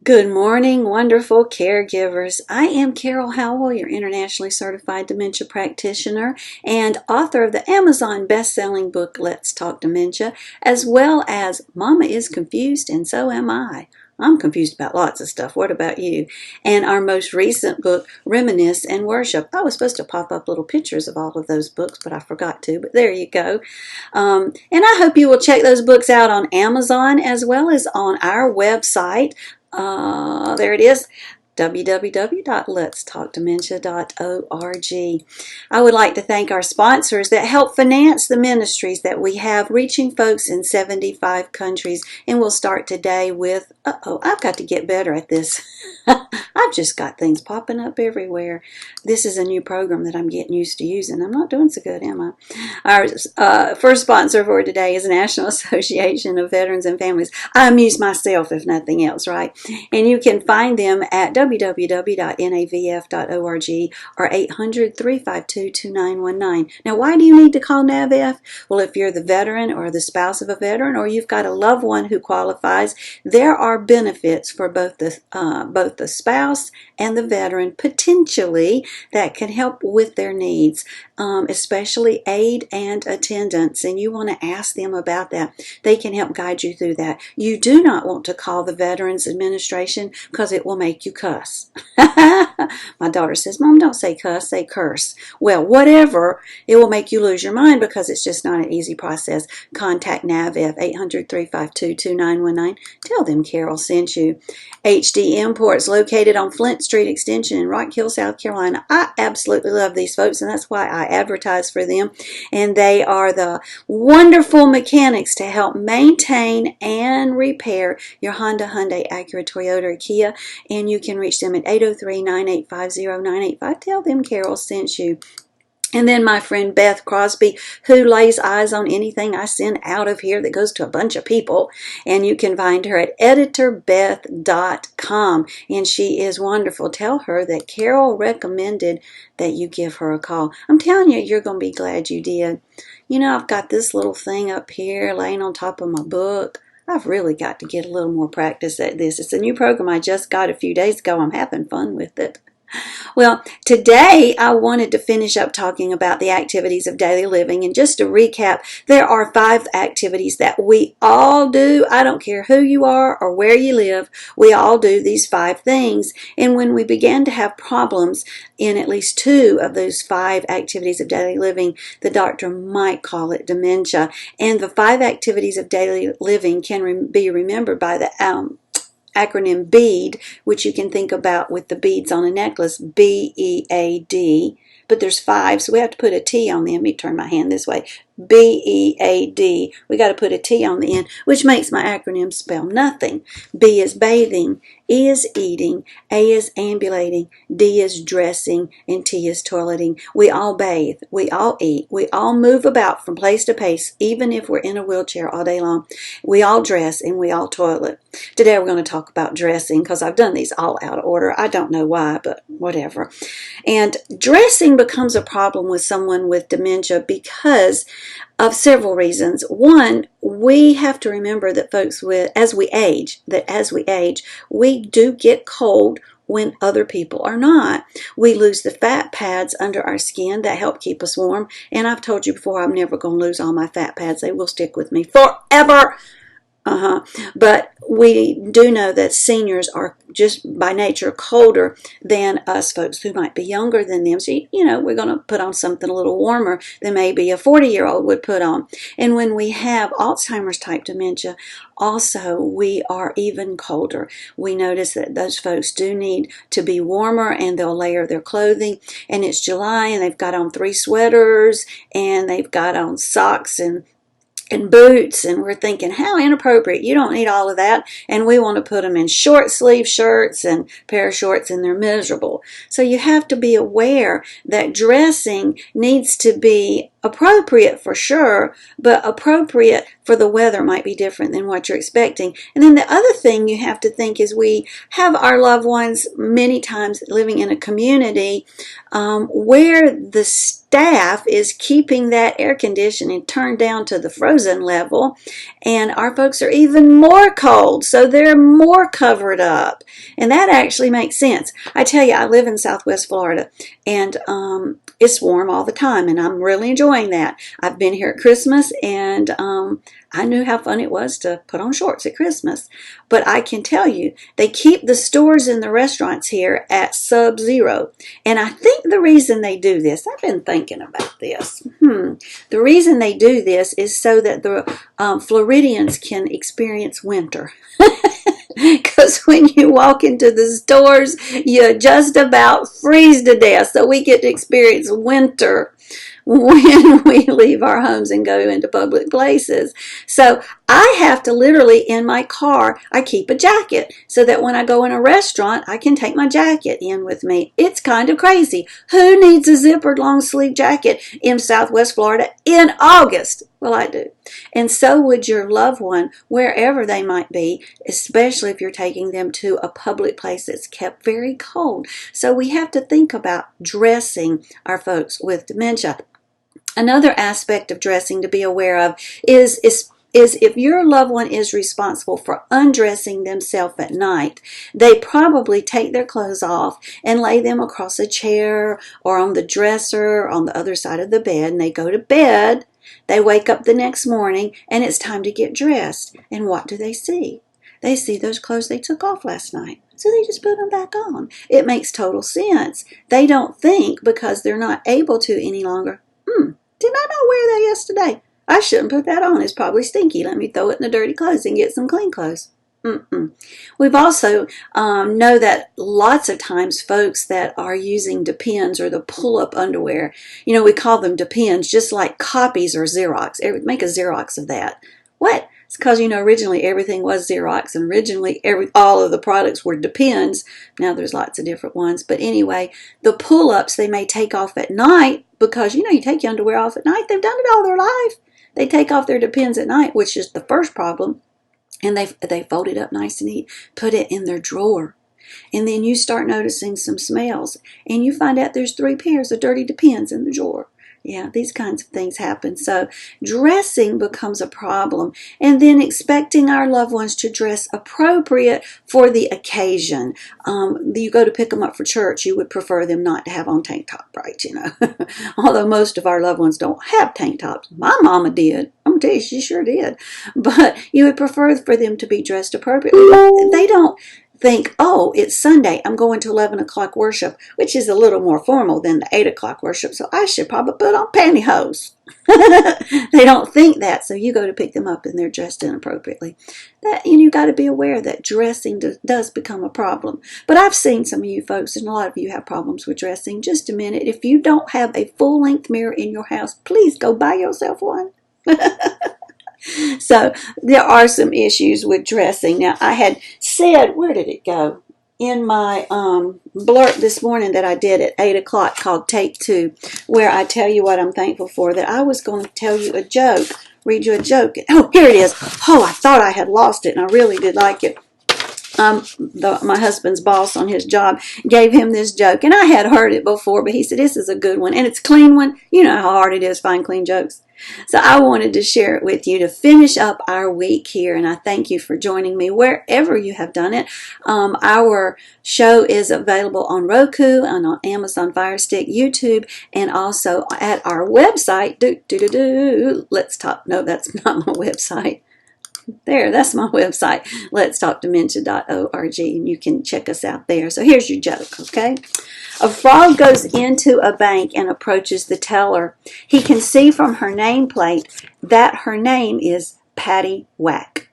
Good morning, wonderful caregivers. I am Carol Howell, your internationally certified dementia practitioner and author of the Amazon best-selling book, Let's Talk Dementia, as well as Mama is Confused and So Am I. I'm confused about lots of stuff. What about you? And our most recent book, Reminisce and Worship. I was supposed to pop up little pictures of all of those books, but I forgot to. But there you go. And I hope you will check those books out on Amazon as well as on our website. There it is, www.letstalkdementia.org. I would like to thank our sponsors that help finance the ministries that we have, reaching folks in 75 countries. And we'll start today with, I've got to get better at this. I've just got things popping up everywhere. This is a new program that I'm getting used to using. I'm not doing so good, am I? Our first sponsor for today is National Association of Veterans and Families. I amuse myself, if nothing else, right? And you can find them at www.navf.org or 800-352-2919. Now, why do you need to call NAVF? Well, if you're the veteran or the spouse of a veteran, or you've got a loved one who qualifies, there are benefits for both the spouse and the veteran potentially that can help with their needs, especially aid and attendance, and you want to ask them about that. They can help guide you through that. You do not want to call the Veterans Administration because it will make you cuss. My daughter says, Mom, don't say cuss, say curse. Well, whatever, it will make you lose your mind because it's just not an easy process. Contact NAVF, 800-352-2919. Tell them Carol sent you. HD Imports, located on Flint Street Extension in Rock Hill, South Carolina. I absolutely love these folks, and that's why I advertise for them. And they are the wonderful mechanics to help maintain and repair your Honda, Hyundai, Acura, Toyota, or Kia. And you can reach them at 803-985-0985. Tell them Carol sent you. And then my friend Beth Crosby, who lays eyes on anything I send out of here that goes to a bunch of people. And you can find her at editorbeth.com. And she is wonderful. Tell her that Carol recommended that you give her a call. I'm telling you, you're going to be glad you did. You know, I've got this little thing up here laying on top of my book. I've really got to get a little more practice at this. It's a new program I just got a few days ago. I'm having fun with it. Well, today I wanted to finish up talking about the activities of daily living. And just to recap, there are 5 activities that we all do. I don't care who you are or where you live. We all do these 5 things. And when we began to have problems in at least 2 of those 5 activities of daily living, the doctor might call it dementia. And the 5 activities of daily living can be remembered by the acronym BEAD, which you can think about with the beads on a necklace, B-E-A-D. But there's 5, so we have to put a T on the end. Let me turn my hand this way. B-E-A-D. We got to put a T on the end, which makes my acronym spell nothing. B is bathing, E is eating, A is ambulating, D is dressing, and T is toileting. We all bathe, we all eat, we all move about from place to place, even if we're in a wheelchair all day long. We all dress and we all toilet. Today we're going to talk about dressing because I've done these all out of order. I don't know why, but whatever. And dressing becomes a problem with someone with dementia because of several reasons. One, we have to remember that folks as we age, we do get cold when other people are not. We lose the fat pads under our skin that help keep us warm. And I've told you before, I'm never going to lose all my fat pads. They will stick with me forever. But we do know that seniors are just by nature colder than us folks who might be younger than them. So, you know, we're going to put on something a little warmer than maybe a 40-year-old would put on. And when we have Alzheimer's type dementia, also we are even colder. We notice that those folks do need to be warmer and they'll layer their clothing. And it's July and they've got on 3 sweaters and they've got on socks and boots, and we're thinking, how inappropriate. You don't need all of that. And we want to put them in short sleeve shirts and pair of shorts, and they're miserable. So you have to be aware that dressing needs to be appropriate for sure, but appropriate for the weather might be different than what you're expecting. And then the other thing you have to think is we have our loved ones many times living in a community where the staff is keeping that air conditioning turned down to the frozen level, and our folks are even more cold, so they're more covered up. And that actually makes sense. I tell you, I live in Southwest Florida, and it's warm all the time, and I'm really enjoying that. I've been here at Christmas, and I knew how fun it was to put on shorts at Christmas. But I can tell you, they keep the stores and the restaurants here at sub-zero. And I think the reason they do this, I've been thinking about this. The reason they do this is so that the Floridians can experience winter. Because when you walk into the stores, you just about freeze to death. So we get to experience winter when we leave our homes and go into public places. So I have to literally, in my car, I keep a jacket so that when I go in a restaurant, I can take my jacket in with me. It's kind of crazy. Who needs a zippered long sleeve jacket in Southwest Florida in August? Well, I do. And so would your loved one, wherever they might be, especially if you're taking them to a public place that's kept very cold. So we have to think about dressing our folks with dementia. Another aspect of dressing to be aware of is if your loved one is responsible for undressing themselves at night, they probably take their clothes off and lay them across a chair or on the dresser or on the other side of the bed, and they go to bed. They wake up the next morning, and it's time to get dressed. And what do they see? They see those clothes they took off last night. So they just put them back on. It makes total sense. They don't think, because they're not able to any longer, did I not wear that yesterday? I shouldn't put that on. It's probably stinky. Let me throw it in the dirty clothes and get some clean clothes. We've also know that lots of times folks that are using Depends or the pull-up underwear, we call them Depends, just like copies or Xerox. Make a Xerox of that. What? It's because, originally everything was Xerox, and originally all of the products were Depends. Now there's lots of different ones. But anyway, the pull-ups they may take off at night because, you take your underwear off at night. They've done it all their life. They take off their Depends at night, which is the first problem. And they fold it up nice and neat, put it in their drawer. And then you start noticing some smells, and you find out there's 3 pairs of dirty Depends in the drawer. Yeah, these kinds of things happen. So dressing becomes a problem. And then expecting our loved ones to dress appropriate for the occasion. You go to pick them up for church, you would prefer them not to have on tank top, right? Although most of our loved ones don't have tank tops. My mama did. I'm going to tell you, she sure did. But you would prefer for them to be dressed appropriately. They don't think, oh, it's Sunday, I'm going to 11 o'clock worship, which is a little more formal than the 8 o'clock worship, so I should probably put on pantyhose. They don't think that, so you go to pick them up and they're dressed inappropriately. You got to be aware that dressing does become a problem. But I've seen some of you folks, and a lot of you have problems with dressing. Just a minute, if you don't have a full-length mirror in your house, please go buy yourself one. So there are some issues with dressing. Now, I had said, where did it go? In my blurb this morning that I did at 8 o'clock called Take 2, where I tell you what I'm thankful for, that I was going to tell you a joke, read you a joke. Oh, here it is. Oh, I thought I had lost it, and I really did like it. My husband's boss on his job gave him this joke, and I had heard it before, but he said, this is a good one, and it's a clean one. You know how hard it is to find clean jokes. So I wanted to share it with you to finish up our week here, and I thank you for joining me wherever you have done it. Our show is available on Roku and on Amazon Fire Stick, YouTube, and also at our website. Let's talk. No, that's not my website. There, that's my website, letstalkdementia.org, and you can check us out there. So here's your joke, okay? A frog goes into a bank and approaches the teller. He can see from her nameplate that her name is Patty Whack.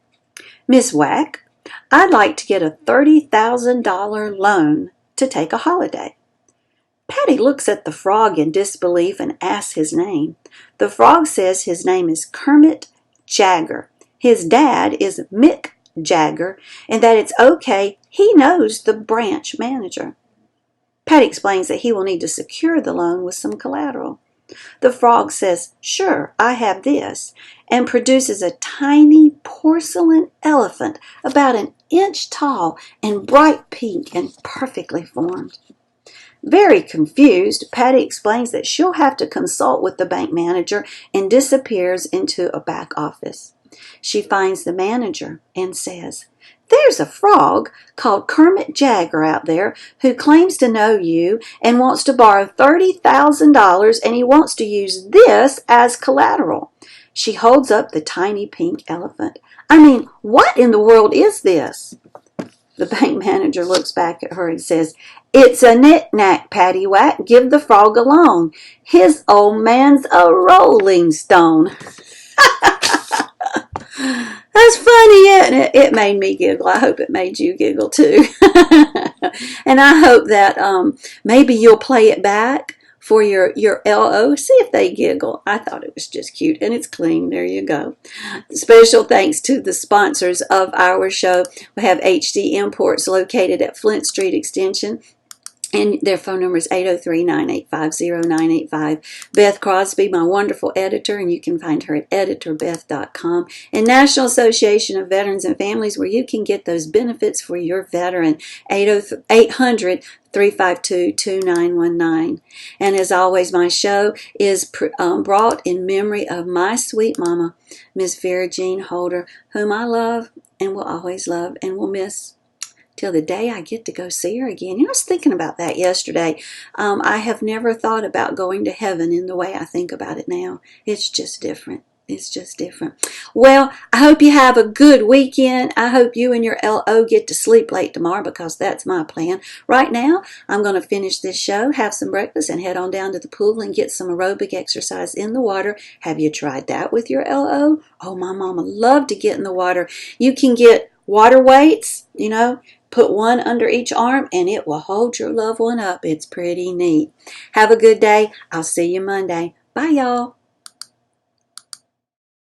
Miss Whack, I'd like to get a $30,000 loan to take a holiday. Patty looks at the frog in disbelief and asks his name. The frog says his name is Kermit Jagger. His dad is Mick Jagger, and that it's okay. He knows the branch manager. Patty explains that he will need to secure the loan with some collateral. The frog says, "Sure, I have this," and produces a tiny porcelain elephant about an inch tall and bright pink and perfectly formed. Very confused, Patty explains that she'll have to consult with the bank manager and disappears into a back office. She finds the manager and says, "There's a frog called Kermit Jagger out there who claims to know you and wants to borrow $30,000, and he wants to use this as collateral." She holds up the tiny pink elephant. "I mean, what in the world is this?" The bank manager looks back at her and says, "It's a knick-knack, paddywhack. Give the frog a loan. His old man's a rolling stone." That's funny, isn't it? It made me giggle. I hope it made you giggle too. And I hope that maybe you'll play it back for your LO. See if they giggle. I thought it was just cute, and it's clean. There you go. Special thanks to the sponsors of our show. We have HD Imports located at Flint Street Extension. And their phone number is 803-985-0985. Beth Crosby, my wonderful editor, and you can find her at editorbeth.com. And National Association of Veterans and Families, where you can get those benefits for your veteran, 800-352-2919. And as always, my show is brought in memory of my sweet mama, Miss Vera Jean Holder, whom I love and will always love and will miss till the day I get to go see her again. I was thinking about that yesterday. I have never thought about going to heaven in the way I think about it now. It's just different. It's just different. Well, I hope you have a good weekend. I hope you and your LO get to sleep late tomorrow, because that's my plan. Right now, I'm going to finish this show, have some breakfast, and head on down to the pool and get some aerobic exercise in the water. Have you tried that with your LO? Oh, my mama loved to get in the water. You can get water weights, put one under each arm, and it will hold your loved one up. It's pretty neat. Have a good day. I'll see you Monday. Bye, y'all.